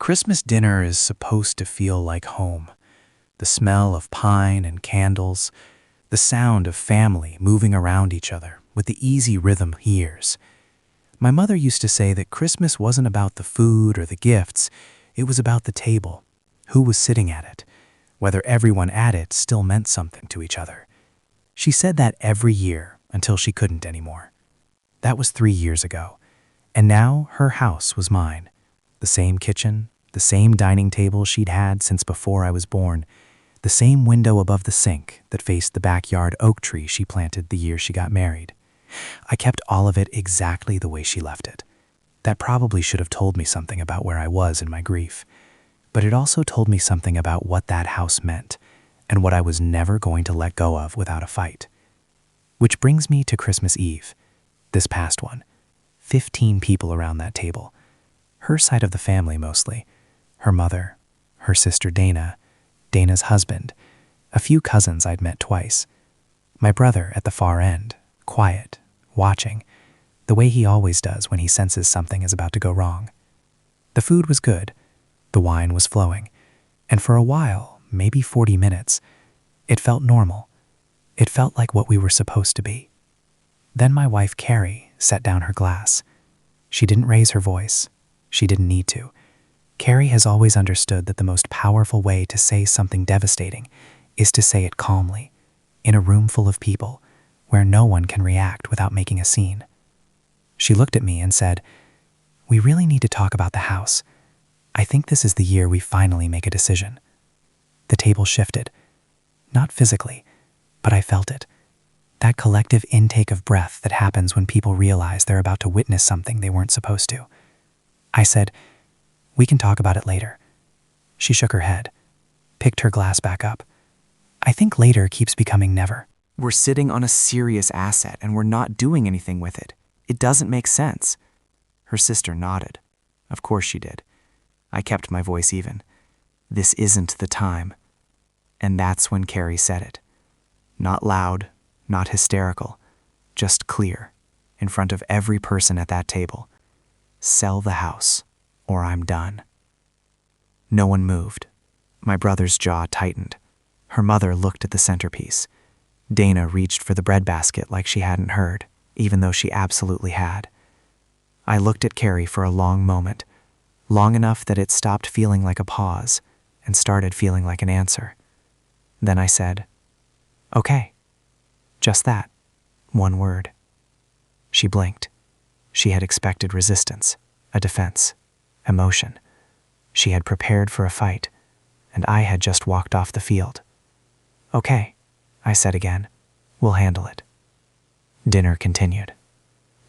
Christmas dinner is supposed to feel like home. The smell of pine and candles, the sound of family moving around each other with the easy rhythm years. My mother used to say that Christmas wasn't about the food or the gifts, it was about the table, who was sitting at it, whether everyone at it still meant something to each other. She said that every year until she couldn't anymore. That was 3 years ago, and now her house was mine. The same kitchen, the same dining table she'd had since before I was born, the same window above the sink that faced the backyard oak tree she planted the year she got married. I kept all of it exactly the way she left it. That probably should have told me something about where I was in my grief, but it also told me something about what that house meant and what I was never going to let go of without a fight. Which brings me to Christmas Eve, this past one. 15 people around that table. Her side of the family mostly. Her mother, her sister Dana, Dana's husband, a few cousins I'd met twice. My brother at the far end, quiet, watching, the way he always does when he senses something is about to go wrong. The food was good, the wine was flowing, and for a while, maybe 40 minutes, it felt normal. It felt like what we were supposed to be. Then my wife Carrie set down her glass. She didn't raise her voice. She didn't need to. Carrie has always understood that the most powerful way to say something devastating is to say it calmly, in a room full of people, where no one can react without making a scene. She looked at me and said, "We really need to talk about the house. I think this is the year we finally make a decision." The table shifted. Not physically, but I felt it. That collective intake of breath that happens when people realize they're about to witness something they weren't supposed to. I said, "We can talk about it later." She shook her head, picked her glass back up. "I think later keeps becoming never." We're sitting on a serious asset and we're not doing anything with it. It doesn't make sense. Her sister nodded. Of course she did. I kept my voice even. This isn't the time. And that's when Carrie said it. Not loud, not hysterical, just clear, in front of every person at that table. Sell the house, or I'm done. No one moved. My brother's jaw tightened. Her mother looked at the centerpiece. Dana reached for the breadbasket like she hadn't heard, even though she absolutely had. I looked at Carrie for a long moment, long enough that it stopped feeling like a pause and started feeling like an answer. Then I said, "Okay." Just that. One word. She blinked. She had expected resistance, a defense, emotion. She had prepared for a fight, and I had just walked off the field. "Okay," I said again. "We'll handle it." Dinner continued.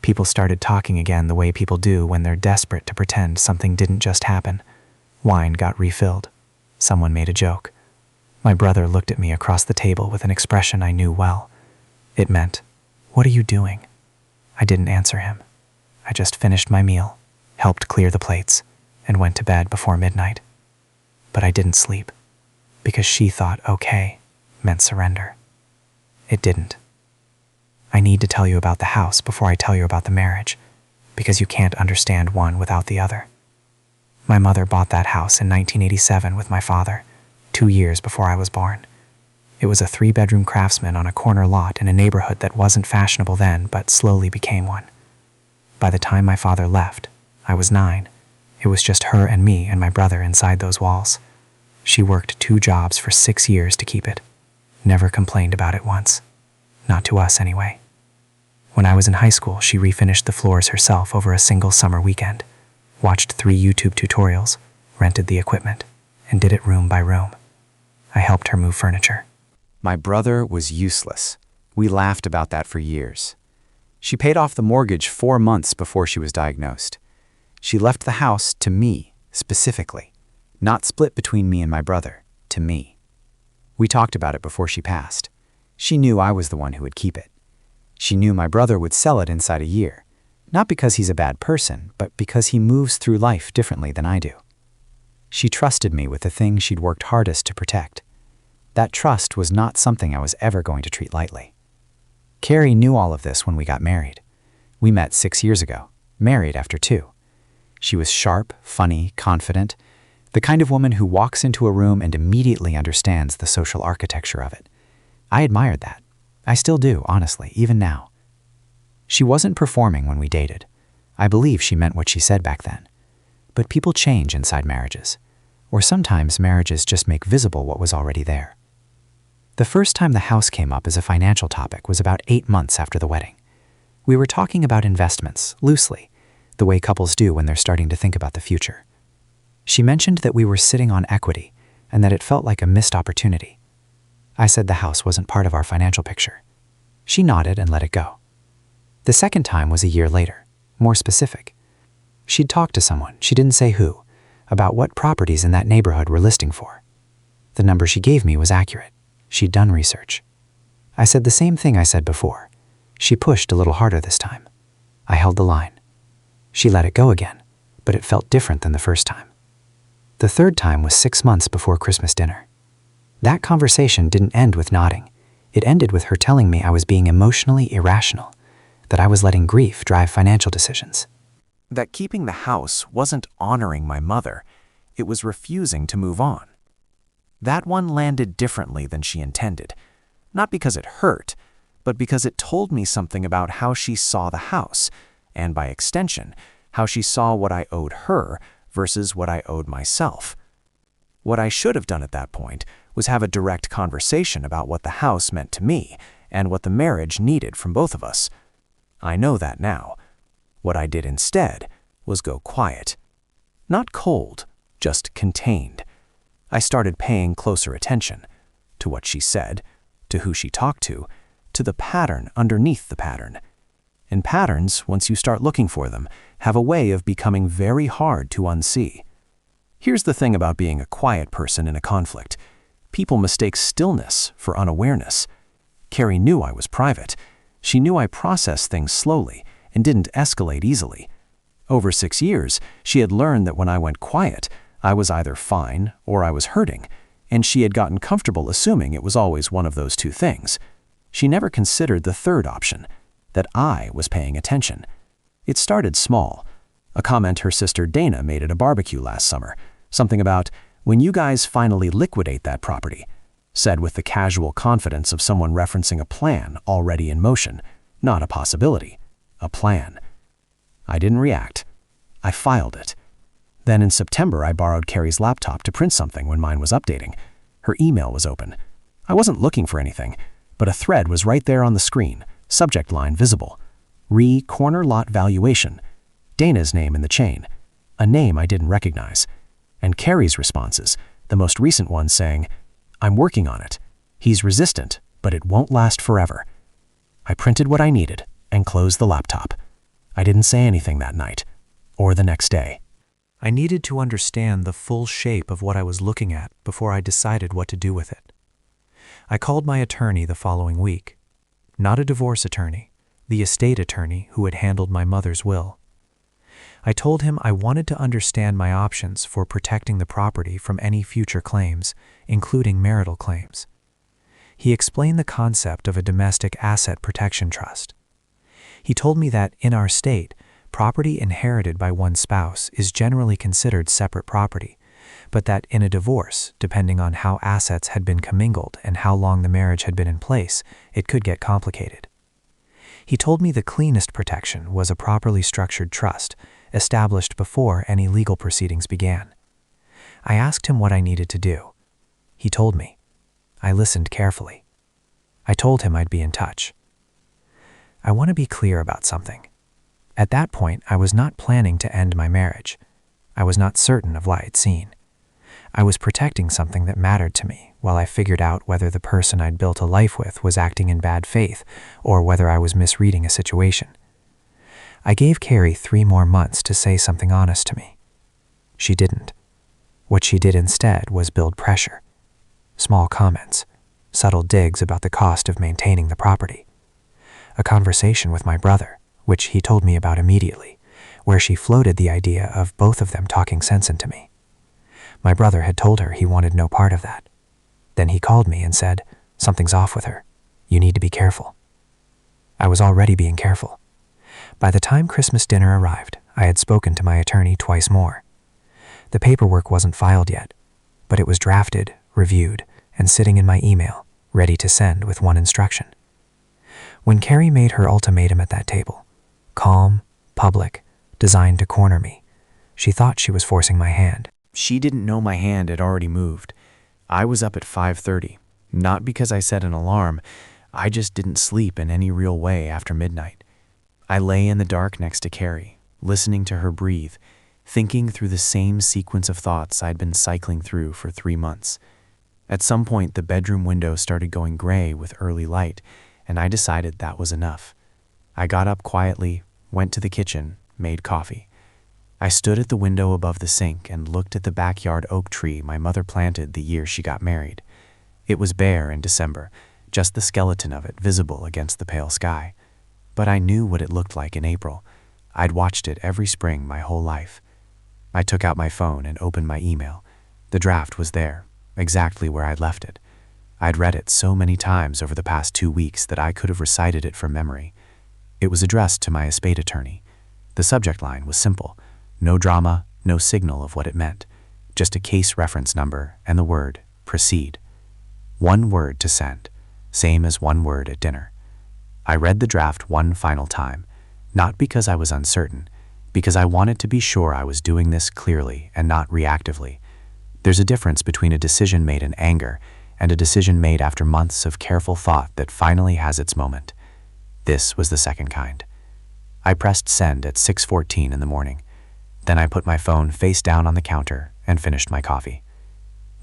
People started talking again the way people do when they're desperate to pretend something didn't just happen. Wine got refilled. Someone made a joke. My brother looked at me across the table with an expression I knew well. It meant, "What are you doing?" I didn't answer him. I just finished my meal, helped clear the plates, and went to bed before midnight. But I didn't sleep, because she thought okay meant surrender. It didn't. I need to tell you about the house before I tell you about the marriage, because you can't understand one without the other. My mother bought that house in 1987 with my father, 2 years before I was born. It was a 3-bedroom Craftsman on a corner lot in a neighborhood that wasn't fashionable then, but slowly became one. By the time my father left, I was 9. It was just her and me and my brother inside those walls. She worked 2 jobs for 6 years to keep it. Never complained about it once. Not to us, anyway. When I was in high school, she refinished the floors herself over a single summer weekend, watched 3 YouTube tutorials, rented the equipment, and did it room by room. I helped her move furniture. My brother was useless. We laughed about that for years. She paid off the mortgage 4 months before she was diagnosed. She left the house to me, specifically. Not split between me and my brother, to me. We talked about it before she passed. She knew I was the one who would keep it. She knew my brother would sell it inside a year, not because he's a bad person, but because he moves through life differently than I do. She trusted me with the thing she'd worked hardest to protect. That trust was not something I was ever going to treat lightly. Carrie knew all of this when we got married. We met 6 years ago, married after 2. She was sharp, funny, confident, The kind of woman who walks into a room and immediately understands the social architecture of it. I admired that. I still do, honestly, even now. She wasn't performing when we dated. I believe she meant what she said back then. But people change inside marriages. Or sometimes marriages just make visible what was already there. The first time the house came up as a financial topic was about 8 months after the wedding. We were talking about investments, loosely, the way couples do when they're starting to think about the future. She mentioned that we were sitting on equity and that it felt like a missed opportunity. I said the house wasn't part of our financial picture. She nodded and let it go. The second time was a year later, more specific. She'd talked to someone, she didn't say who, about what properties in that neighborhood were listing for. The number she gave me was accurate. She'd done research. I said the same thing I said before. She pushed a little harder this time. I held the line. She let it go again, but it felt different than the first time. The third time was 6 months before Christmas dinner. That conversation didn't end with nodding. It ended with her telling me I was being emotionally irrational, that I was letting grief drive financial decisions. That keeping the house wasn't honoring my mother, it was refusing to move on. That one landed differently than she intended, not because it hurt, but because it told me something about how she saw the house, and by extension, how she saw what I owed her versus what I owed myself. What I should have done at that point was have a direct conversation about what the house meant to me and what the marriage needed from both of us. I know that now. What I did instead was go quiet. Not cold, just contained. I started paying closer attention to what she said, to who she talked to the pattern underneath the pattern. And patterns, once you start looking for them, have a way of becoming very hard to unsee. Here's the thing about being a quiet person in a conflict. People mistake stillness for unawareness. Carrie knew I was private. She knew I processed things slowly and didn't escalate easily. Over 6 years, she had learned that when I went quiet, I was either fine or I was hurting, and she had gotten comfortable assuming it was always one of those two things. She never considered the third option, that I was paying attention. It started small. A comment her sister Dana made at a barbecue last summer, something about, "When you guys finally liquidate that property," said with the casual confidence of someone referencing a plan already in motion, not a possibility, a plan. I didn't react. I filed it. Then in September, I borrowed Carrie's laptop to print something when mine was updating. Her email was open. I wasn't looking for anything, but a thread was right there on the screen, subject line visible. Corner lot valuation. Dana's name in the chain. A name I didn't recognize. And Carrie's responses, the most recent one saying, "I'm working on it. He's resistant, but it won't last forever." I printed what I needed and closed the laptop. I didn't say anything that night, or the next day. I needed to understand the full shape of what I was looking at before I decided what to do with it. I called my attorney the following week. Not a divorce attorney, the estate attorney who had handled my mother's will. I told him I wanted to understand my options for protecting the property from any future claims, including marital claims. He explained the concept of a domestic asset protection trust. He told me that in our state, property inherited by one spouse is generally considered separate property, but that in a divorce, depending on how assets had been commingled and how long the marriage had been in place, it could get complicated. He told me the cleanest protection was a properly structured trust, established before any legal proceedings began. I asked him what I needed to do. He told me. I listened carefully. I told him I'd be in touch. I want to be clear about something. At that point, I was not planning to end my marriage. I was not certain of what I'd seen. I was protecting something that mattered to me while I figured out whether the person I'd built a life with was acting in bad faith or whether I was misreading a situation. I gave Carrie 3 more months to say something honest to me. She didn't. What she did instead was build pressure. Small comments, subtle digs about the cost of maintaining the property. A conversation with my brother, which he told me about immediately, where she floated the idea of both of them talking sense into me. My brother had told her he wanted no part of that. Then he called me and said, "Something's off with her. You need to be careful." I was already being careful. By the time Christmas dinner arrived, I had spoken to my attorney twice more. The paperwork wasn't filed yet, but it was drafted, reviewed, and sitting in my email, ready to send with one instruction. When Carrie made her ultimatum at that table, calm, public, designed to corner me, she thought she was forcing my hand. She didn't know my hand had already moved. I was up at 5:30, not because I set an alarm. I just didn't sleep in any real way after midnight. I lay in the dark next to Carrie, listening to her breathe, thinking through the same sequence of thoughts I'd been cycling through for 3 months. At some point, the bedroom window started going gray with early light, and I decided that was enough. I got up quietly, went to the kitchen, made coffee. I stood at the window above the sink and looked at the backyard oak tree my mother planted the year she got married. It was bare in December, just the skeleton of it visible against the pale sky. But I knew what it looked like in April. I'd watched it every spring my whole life. I took out my phone and opened my email. The draft was there, exactly where I'd left it. I'd read it so many times over the past 2 weeks that I could have recited it from memory. It was addressed to my estate attorney. The subject line was simple. No drama, no signal of what it meant. Just a case reference number and the word, proceed. 1 word to send, same as 1 word at dinner. I read the draft one final time, not because I was uncertain, because I wanted to be sure I was doing this clearly and not reactively. There's a difference between a decision made in anger and a decision made after months of careful thought that finally has its moment. This was the second kind. I pressed send at 6:14 in the morning. Then I put my phone face down on the counter and finished my coffee.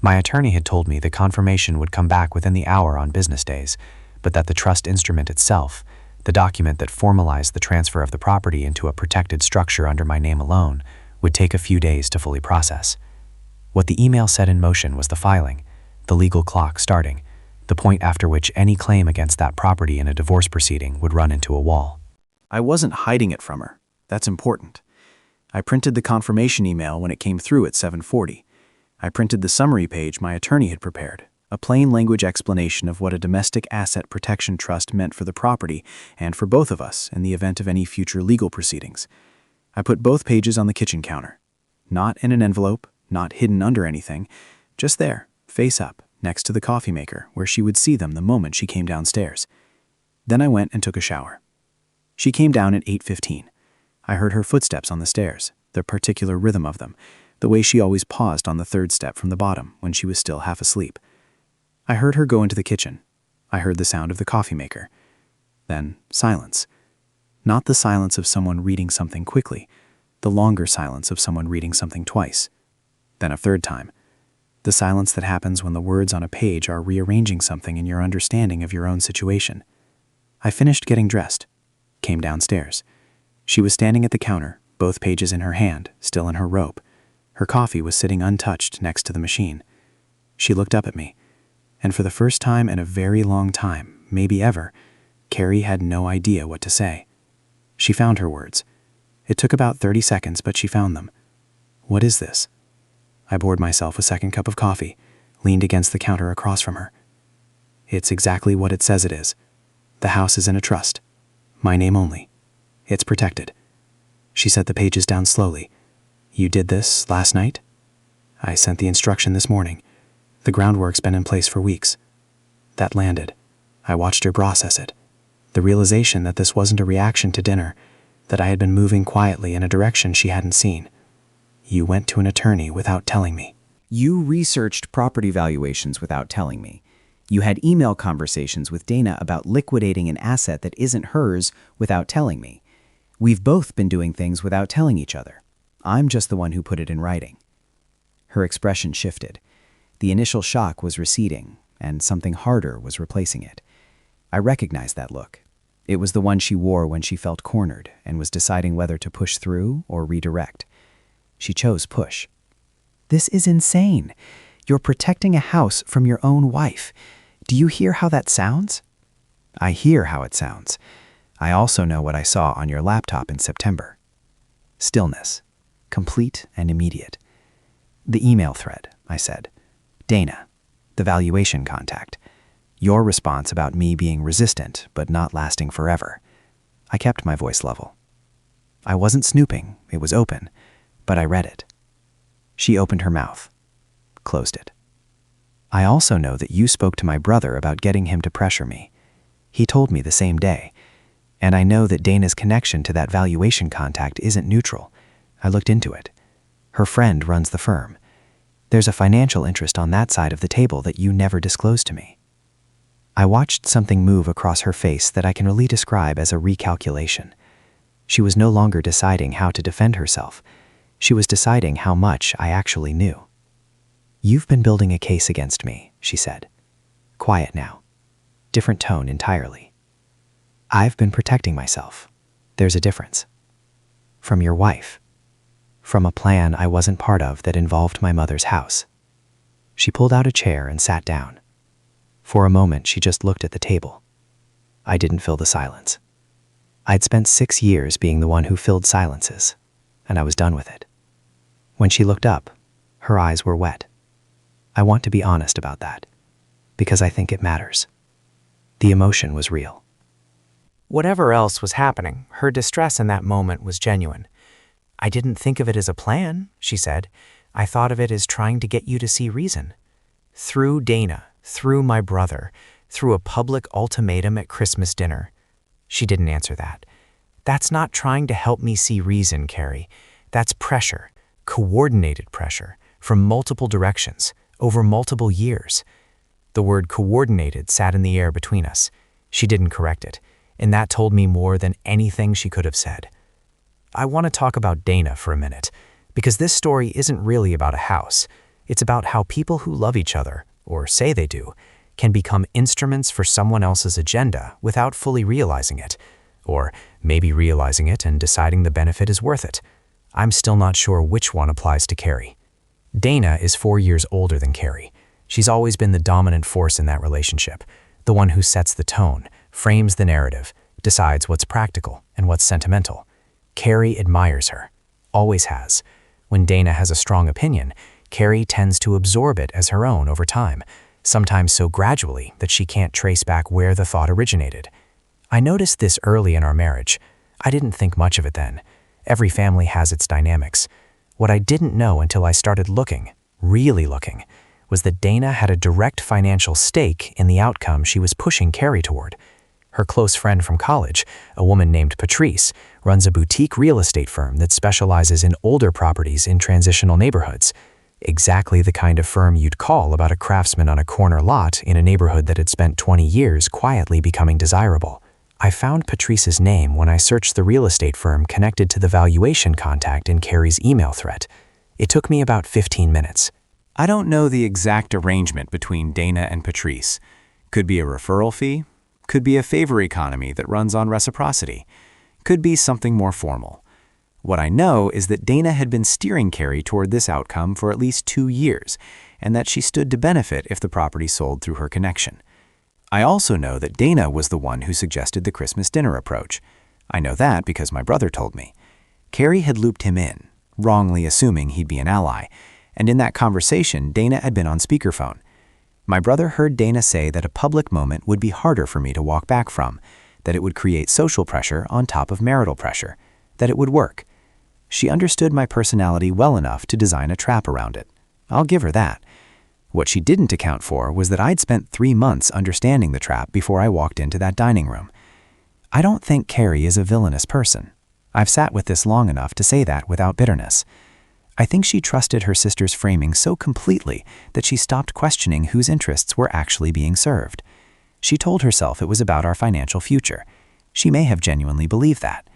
My attorney had told me the confirmation would come back within the hour on business days, but that the trust instrument itself, the document that formalized the transfer of the property into a protected structure under my name alone, would take a few days to fully process. What the email set in motion was the filing, the legal clock starting, the point after which any claim against that property in a divorce proceeding would run into a wall. I wasn't hiding it from her. That's important. I printed the confirmation email when it came through at 7:40. I printed the summary page my attorney had prepared, a plain language explanation of what a domestic asset protection trust meant for the property and for both of us in the event of any future legal proceedings. I put both pages on the kitchen counter. Not in an envelope, not hidden under anything, just there, face up, next to the coffee maker, where she would see them the moment she came downstairs. Then I went and took a shower. She came down at 8:15. I heard her footsteps on the stairs, the particular rhythm of them, the way she always paused on the 3rd step from the bottom when she was still half asleep. I heard her go into the kitchen. I heard the sound of the coffee maker. Then silence. Not the silence of someone reading something quickly, the longer silence of someone reading something twice. Then a 3rd time. The silence that happens when the words on a page are rearranging something in your understanding of your own situation. I finished getting dressed, came downstairs. She was standing at the counter, both pages in her hand, still in her robe. Her coffee was sitting untouched next to the machine. She looked up at me, and for the first time in a very long time, maybe ever, Carrie had no idea what to say. She found her words. It took about 30 seconds, but she found them. "What is this?" I poured myself a second cup of coffee, leaned against the counter across from her. "It's exactly what it says it is. The house is in a trust. My name only. It's protected." She set the pages down slowly. "You did this last night?" "I sent the instruction this morning. The groundwork's been in place for weeks." That landed. I watched her process it. The realization that this wasn't a reaction to dinner, that I had been moving quietly in a direction she hadn't seen. "You went to an attorney without telling me." You researched property valuations without telling me. You had email conversations with Dana about liquidating an asset that isn't hers without telling me. We've both been doing things without telling each other. I'm just the one who put it in writing. Her expression shifted. The initial shock was receding, and something harder was replacing it. I recognized that look. It was the one she wore when she felt cornered and was deciding whether to push through or redirect. She chose push. "This is insane. You're protecting a house from your own wife. Do you hear how that sounds?" "I hear how it sounds. I also know what I saw on your laptop in September." Stillness. Complete and immediate. "The email thread," I said. "Dana, the valuation contact. Your response about me being resistant but not lasting forever." I kept my voice level. I wasn't snooping, it was open, but I read it. She opened her mouth, closed it. I also know that you spoke to my brother about getting him to pressure me. He told me the same day. And I know that Dana's connection to that valuation contact isn't neutral. I looked into it. Her friend runs the firm. There's a financial interest on that side of the table that you never disclosed to me. I watched something move across her face that I can really describe as a recalculation. She was no longer deciding how to defend herself. She was deciding how much I actually knew. You've been building a case against me, she said. Quiet now. Different tone entirely. I've been protecting myself. There's a difference. From your wife. From a plan I wasn't part of that involved my mother's house. She pulled out a chair and sat down. For a moment, she just looked at the table. I didn't fill the silence. I'd spent 6 years being the one who filled silences, and I was done with it. When she looked up, her eyes were wet. I want to be honest about that, because I think it matters. The emotion was real. Whatever else was happening, her distress in that moment was genuine. I didn't think of it as a plan, she said. I thought of it as trying to get you to see reason. Through Dana, through my brother, through a public ultimatum at Christmas dinner. She didn't answer that. That's not trying to help me see reason, Carrie. That's pressure, coordinated pressure, from multiple directions, over multiple years. The word coordinated sat in the air between us. She didn't correct it, and that told me more than anything she could have said. I want to talk about Dana for a minute, because this story isn't really about a house. It's about how people who love each other, or say they do, can become instruments for someone else's agenda without fully realizing it, or maybe realizing it and deciding the benefit is worth it. I'm still not sure which one applies to Carrie. Dana is 4 years older than Carrie. She's always been the dominant force in that relationship, the one who sets the tone, frames the narrative, decides what's practical and what's sentimental. Carrie admires her, always has. When Dana has a strong opinion, Carrie tends to absorb it as her own over time, sometimes so gradually that she can't trace back where the thought originated. I noticed this early in our marriage. I didn't think much of it then. Every family has its dynamics. What I didn't know until I started looking, really looking, was that Dana had a direct financial stake in the outcome she was pushing Carrie toward. Her close friend from college, a woman named Patrice, runs a boutique real estate firm that specializes in older properties in transitional neighborhoods. Exactly the kind of firm you'd call about a craftsman on a corner lot in a neighborhood that had spent 20 years quietly becoming desirable. I found Patrice's name when I searched the real estate firm connected to the valuation contact in Carrie's email thread. It took me about 15 minutes. I don't know the exact arrangement between Dana and Patrice. Could be a referral fee, could be a favor economy that runs on reciprocity, could be something more formal. What I know is that Dana had been steering Carrie toward this outcome for at least 2 years, and that she stood to benefit if the property sold through her connection. I also know that Dana was the one who suggested the Christmas dinner approach. I know that because my brother told me. Carrie had looped him in, wrongly assuming he'd be an ally, and in that conversation, Dana had been on speakerphone. My brother heard Dana say that a public moment would be harder for me to walk back from, that it would create social pressure on top of marital pressure, that it would work. She understood my personality well enough to design a trap around it. I'll give her that. What she didn't account for was that I'd spent 3 months understanding the trap before I walked into that dining room. I don't think Carrie is a villainous person. I've sat with this long enough to say that without bitterness. I think she trusted her sister's framing so completely that she stopped questioning whose interests were actually being served. She told herself it was about our financial future. She may have genuinely believed that.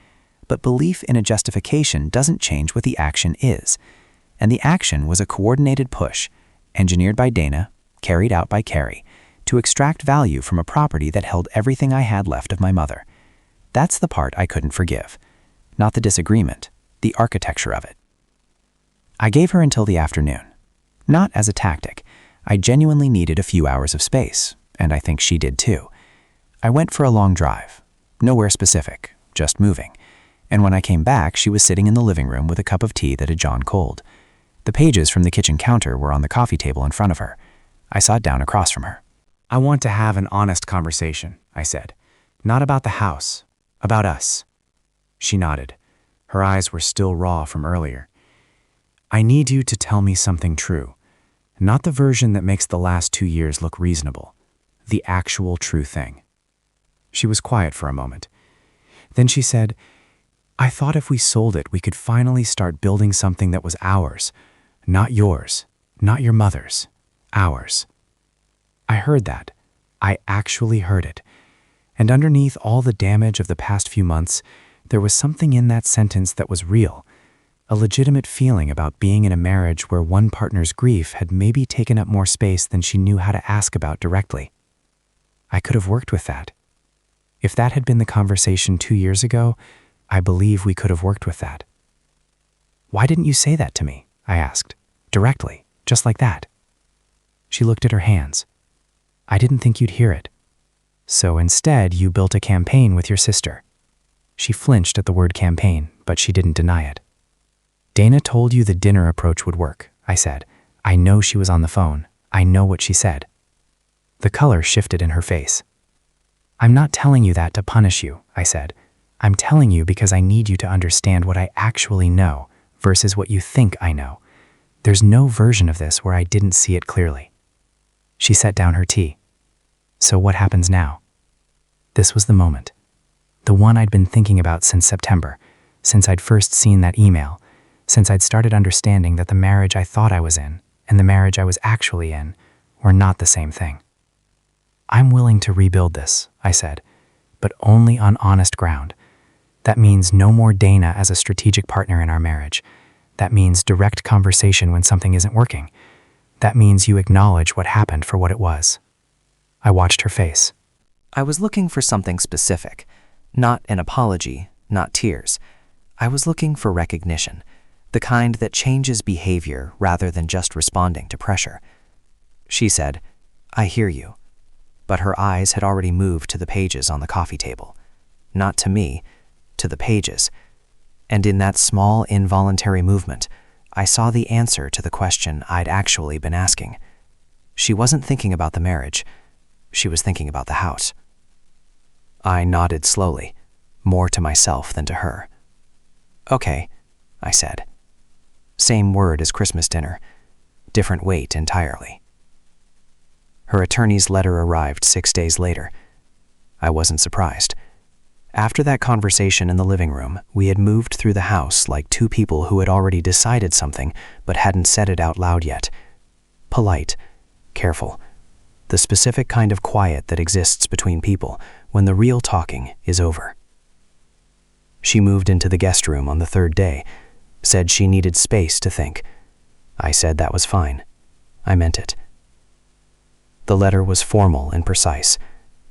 But belief in a justification doesn't change what the action is. And the action was a coordinated push, engineered by Dana, carried out by Carrie, to extract value from a property that held everything I had left of my mother. That's the part I couldn't forgive. Not the disagreement, the architecture of it. I gave her until the afternoon. Not as a tactic. I genuinely needed a few hours of space, and I think she did too. I went for a long drive. Nowhere specific, just moving. And when I came back, she was sitting in the living room with a cup of tea that had gone cold. The pages from the kitchen counter were on the coffee table in front of her. I sat down across from her. "I want to have an honest conversation," I said. "Not about the house, about us." She nodded. Her eyes were still raw from earlier. I need you to tell me something true. Not the version that makes the last 2 years look reasonable. The actual true thing." She was quiet for a moment. Then she said, "I thought if we sold it, we could finally start building something that was ours. Not yours, not your mother's, ours." I heard that. I actually heard it. And underneath all the damage of the past few months, there was something in that sentence that was real. A legitimate feeling about being in a marriage where one partner's grief had maybe taken up more space than she knew how to ask about directly. I could have worked with that. If that had been the conversation 2 years ago, I believe we could have worked with that. "Why didn't you say that to me?" I asked, directly, just like that. She looked at her hands. "I didn't think you'd hear it. So instead, you built a campaign with your sister." She flinched at the word campaign, but she didn't deny it. "Dana told you the dinner approach would work," I said. "I know she was on the phone. I know what she said." The color shifted in her face. "I'm not telling you that to punish you," I said. "I'm telling you because I need you to understand what I actually know versus what you think I know. There's no version of this where I didn't see it clearly." She set down her tea. "So what happens now?" This was the moment. The one I'd been thinking about since September, since I'd first seen that email, since I'd started understanding that the marriage I thought I was in and the marriage I was actually in were not the same thing. "I'm willing to rebuild this," I said, "but only on honest ground. That means no more Dana as a strategic partner in our marriage. That means direct conversation when something isn't working. That means you acknowledge what happened for what it was." I watched her face. I was looking for something specific. Not an apology, not tears. I was looking for recognition, the kind that changes behavior rather than just responding to pressure. She said, "I hear you." But her eyes had already moved to the pages on the coffee table. Not to me, to the pages. And in that small, involuntary movement, I saw the answer to the question I'd actually been asking. She wasn't thinking about the marriage. She was thinking about the house. I nodded slowly, more to myself than to her. "Okay," I said. Same word as Christmas dinner, different weight entirely. Her attorney's letter arrived 6 days later. I wasn't surprised. After that conversation in the living room, we had moved through the house like two people who had already decided something but hadn't said it out loud yet. Polite, careful, the specific kind of quiet that exists between people when the real talking is over. She moved into the guest room on the 3rd day, said she needed space to think. I said that was fine. I meant it. The letter was formal and precise.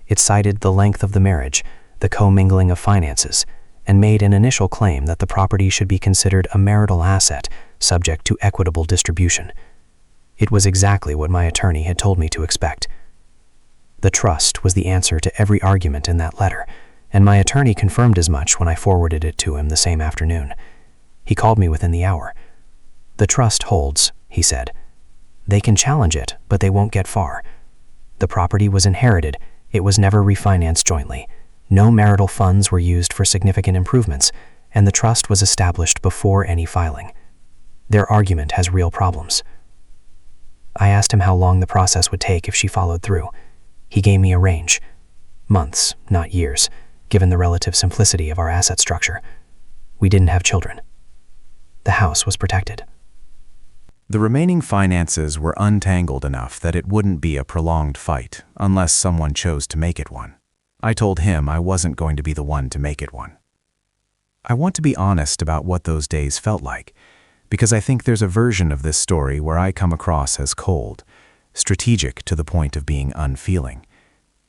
It cited the length of the marriage, the commingling of finances, and made an initial claim that the property should be considered a marital asset subject to equitable distribution. It was exactly what my attorney had told me to expect. The trust was the answer to every argument in that letter, and my attorney confirmed as much when I forwarded it to him the same afternoon. He called me within the hour. "The trust holds," he said. "They can challenge it, but they won't get far. The property was inherited. It was never refinanced jointly. No marital funds were used for significant improvements, and the trust was established before any filing. Their argument has real problems." I asked him how long the process would take if she followed through. He gave me a range. Months, not years, given the relative simplicity of our asset structure. We didn't have children. The house was protected. The remaining finances were untangled enough that it wouldn't be a prolonged fight unless someone chose to make it one. I told him I wasn't going to be the one to make it one. I want to be honest about what those days felt like, because I think there's a version of this story where I come across as cold, strategic to the point of being unfeeling.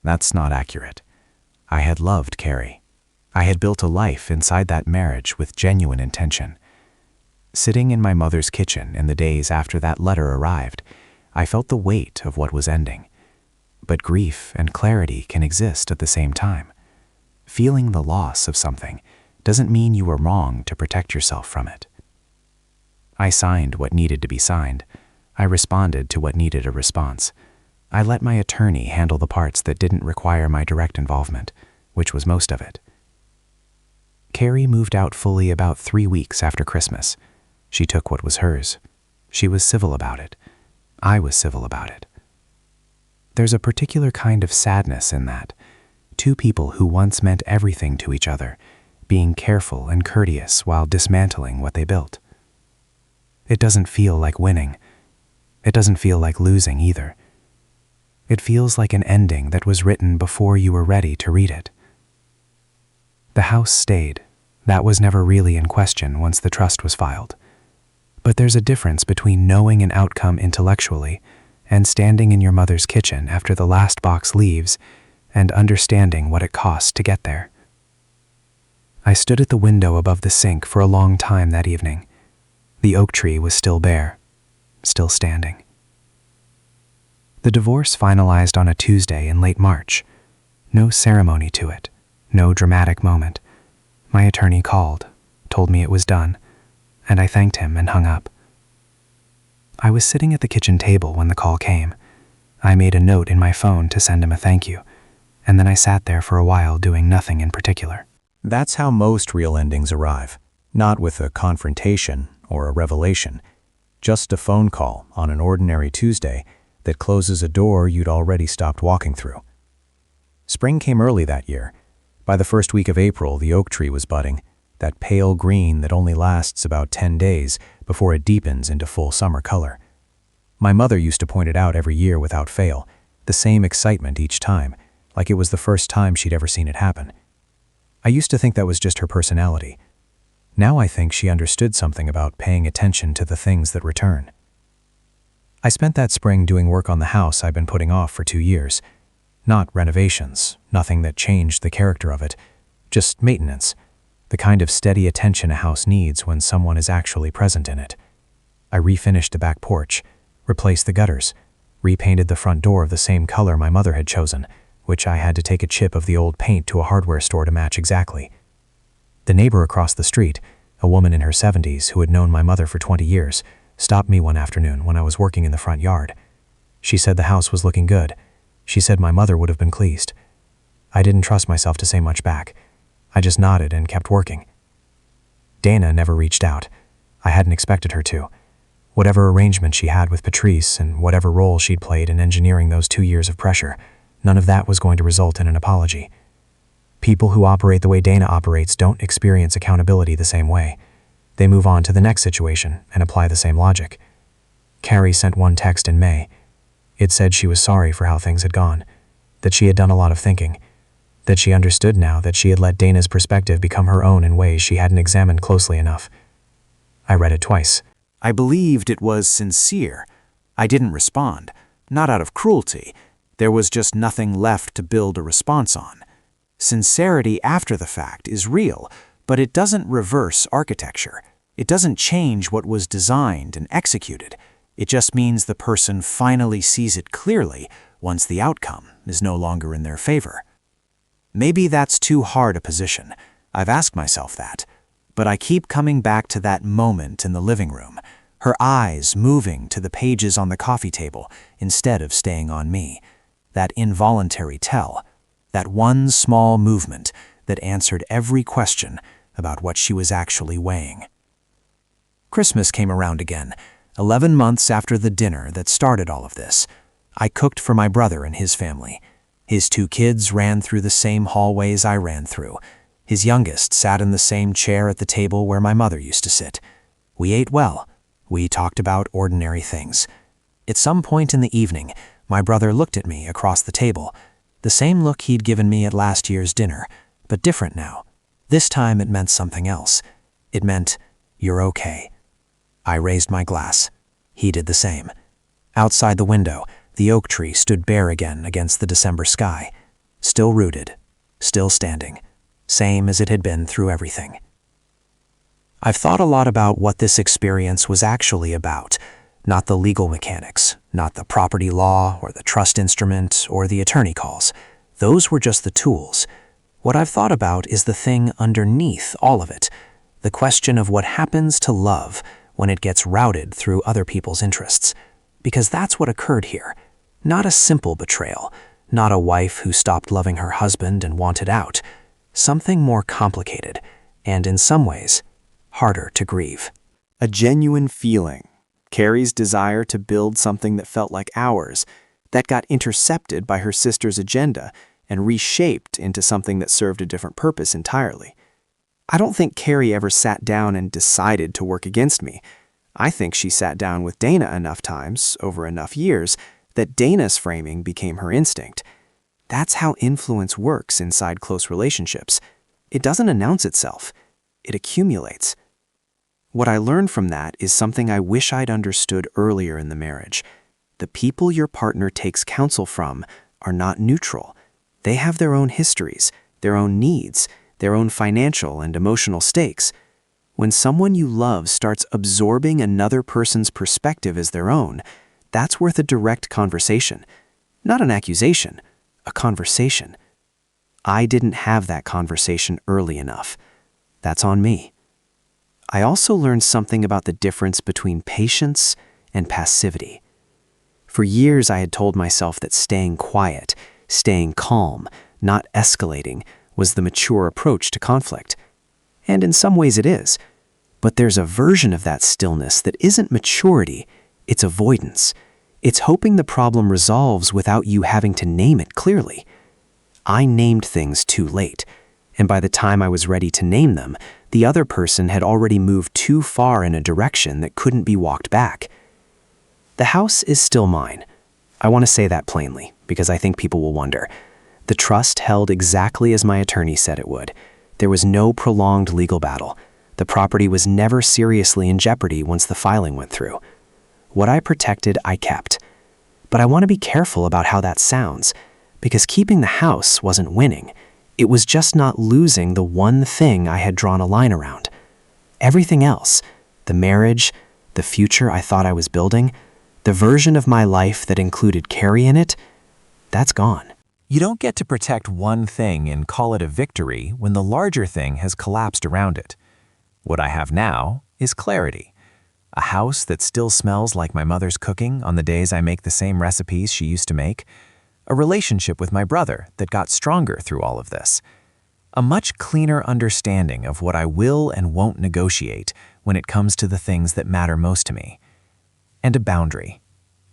That's not accurate. I had loved Carrie. I had built a life inside that marriage with genuine intention. Sitting in my mother's kitchen in the days after that letter arrived, I felt the weight of what was ending. But grief and clarity can exist at the same time. Feeling the loss of something doesn't mean you were wrong to protect yourself from it. I signed what needed to be signed. I responded to what needed a response. I let my attorney handle the parts that didn't require my direct involvement, which was most of it. Carrie moved out fully about 3 weeks after Christmas. She took what was hers. She was civil about it. I was civil about it. There's a particular kind of sadness in that. Two people who once meant everything to each other, being careful and courteous while dismantling what they built. It doesn't feel like winning. It doesn't feel like losing either. It feels like an ending that was written before you were ready to read it. The house stayed. That was never really in question once the trust was filed. But there's a difference between knowing an outcome intellectually and standing in your mother's kitchen after the last box leaves and understanding what it cost to get there. I stood at the window above the sink for a long time that evening. The oak tree was still bare, still standing. The divorce finalized on a Tuesday in late March. No ceremony to it, no dramatic moment. My attorney called, told me it was done, and I thanked him and hung up. I was sitting at the kitchen table when the call came. I made a note in my phone to send him a thank you, and then I sat there for a while doing nothing in particular. That's how most real endings arrive, not with a confrontation or a revelation, just a phone call on an ordinary Tuesday that closes a door you'd already stopped walking through. Spring came early that year. By the first week of April, the oak tree was budding, that pale green that only lasts about 10 days before it deepens into full summer color. My mother used to point it out every year without fail, the same excitement each time, like it was the first time she'd ever seen it happen. I used to think that was just her personality. Now I think she understood something about paying attention to the things that return. I spent that spring doing work on the house I'd been putting off for 2 years. Not renovations, nothing that changed the character of it, just maintenance, the kind of steady attention a house needs when someone is actually present in it. I refinished the back porch, replaced the gutters, repainted the front door of the same color my mother had chosen, which I had to take a chip of the old paint to a hardware store to match exactly. The neighbor across the street, a woman in her 70s who had known my mother for 20 years, stopped me one afternoon when I was working in the front yard. She said the house was looking good. She said my mother would have been pleased. I didn't trust myself to say much back. I just nodded and kept working. Dana never reached out. I hadn't expected her to. Whatever arrangement she had with Patrice and whatever role she'd played in engineering those 2 years of pressure, none of that was going to result in an apology. People who operate the way Dana operates don't experience accountability the same way. They move on to the next situation and apply the same logic. Carrie sent one text in May. It said she was sorry for how things had gone, that she had done a lot of thinking, that she understood now that she had let Dana's perspective become her own in ways she hadn't examined closely enough. I read it twice. I believed it was sincere. I didn't respond, not out of cruelty. There was just nothing left to build a response on. Sincerity after the fact is real, but it doesn't reverse architecture. It doesn't change what was designed and executed. It just means the person finally sees it clearly once the outcome is no longer in their favor. Maybe that's too hard a position. I've asked myself that. But I keep coming back to that moment in the living room, her eyes moving to the pages on the coffee table instead of staying on me. That involuntary tell, that one small movement that answered every question about what she was actually weighing. Christmas came around again, 11 months after the dinner that started all of this. I cooked for my brother and his family. His 2 kids ran through the same hallways I ran through. His youngest sat in the same chair at the table where my mother used to sit. We ate well. We talked about ordinary things. At some point in the evening, my brother looked at me across the table, the same look he'd given me at last year's dinner, but different now. This time it meant something else. It meant, "You're okay." I raised my glass. He did the same. Outside the window, the oak tree stood bare again against the December sky, still rooted, still standing, same as it had been through everything. I've thought a lot about what this experience was actually about, not the legal mechanics, not the property law or the trust instrument or the attorney calls. Those were just the tools. What I've thought about is the thing underneath all of it, the question of what happens to love when it gets routed through other people's interests. Because that's what occurred here. Not a simple betrayal, not a wife who stopped loving her husband and wanted out. Something more complicated, and in some ways, harder to grieve. A genuine feeling. Carrie's desire to build something that felt like ours, that got intercepted by her sister's agenda and reshaped into something that served a different purpose entirely. I don't think Carrie ever sat down and decided to work against me. I think she sat down with Dana enough times, over enough years, that Dana's framing became her instinct. That's how influence works inside close relationships. It doesn't announce itself. It accumulates. What I learned from that is something I wish I'd understood earlier in the marriage. The people your partner takes counsel from are not neutral. They have their own histories, their own needs, their own financial and emotional stakes. When someone you love starts absorbing another person's perspective as their own, that's worth a direct conversation. Not an accusation, a conversation. I didn't have that conversation early enough. That's on me. I also learned something about the difference between patience and passivity. For years, I had told myself that staying quiet, staying calm, not escalating, was the mature approach to conflict. And in some ways it is. But there's a version of that stillness that isn't maturity, it's avoidance. It's hoping the problem resolves without you having to name it clearly. I named things too late, and by the time I was ready to name them, the other person had already moved too far in a direction that couldn't be walked back. The house is still mine. I want to say that plainly, because I think people will wonder. The trust held exactly as my attorney said it would. There was no prolonged legal battle. The property was never seriously in jeopardy once the filing went through. What I protected, I kept. But I want to be careful about how that sounds, because keeping the house wasn't winning. It was just not losing the one thing I had drawn a line around. Everything else, the marriage, the future I thought I was building, the version of my life that included Carrie in it, that's gone. You don't get to protect one thing and call it a victory when the larger thing has collapsed around it. What I have now is clarity. A house that still smells like my mother's cooking on the days I make the same recipes she used to make. A relationship with my brother that got stronger through all of this. A much cleaner understanding of what I will and won't negotiate when it comes to the things that matter most to me. And a boundary.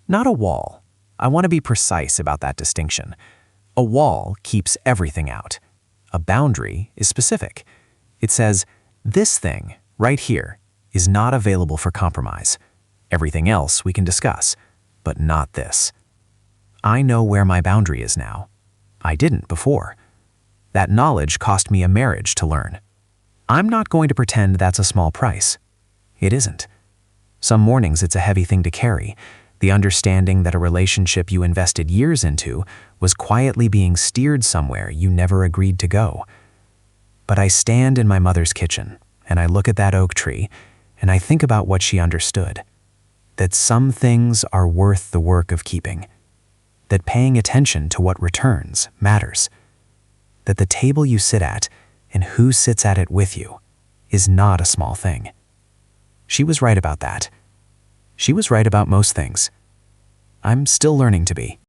Not a wall. I want to be precise about that distinction. A wall keeps everything out. A boundary is specific. It says, this thing, right here, is not available for compromise. Everything else we can discuss, but not this. I know where my boundary is now. I didn't before. That knowledge cost me a marriage to learn. I'm not going to pretend that's a small price. It isn't. Some mornings it's a heavy thing to carry, the understanding that a relationship you invested years into was quietly being steered somewhere you never agreed to go. But I stand in my mother's kitchen, and I look at that oak tree, and I think about what she understood. That some things are worth the work of keeping. That paying attention to what returns matters. That the table you sit at, and who sits at it with you, is not a small thing. She was right about that. She was right about most things. I'm still learning to be.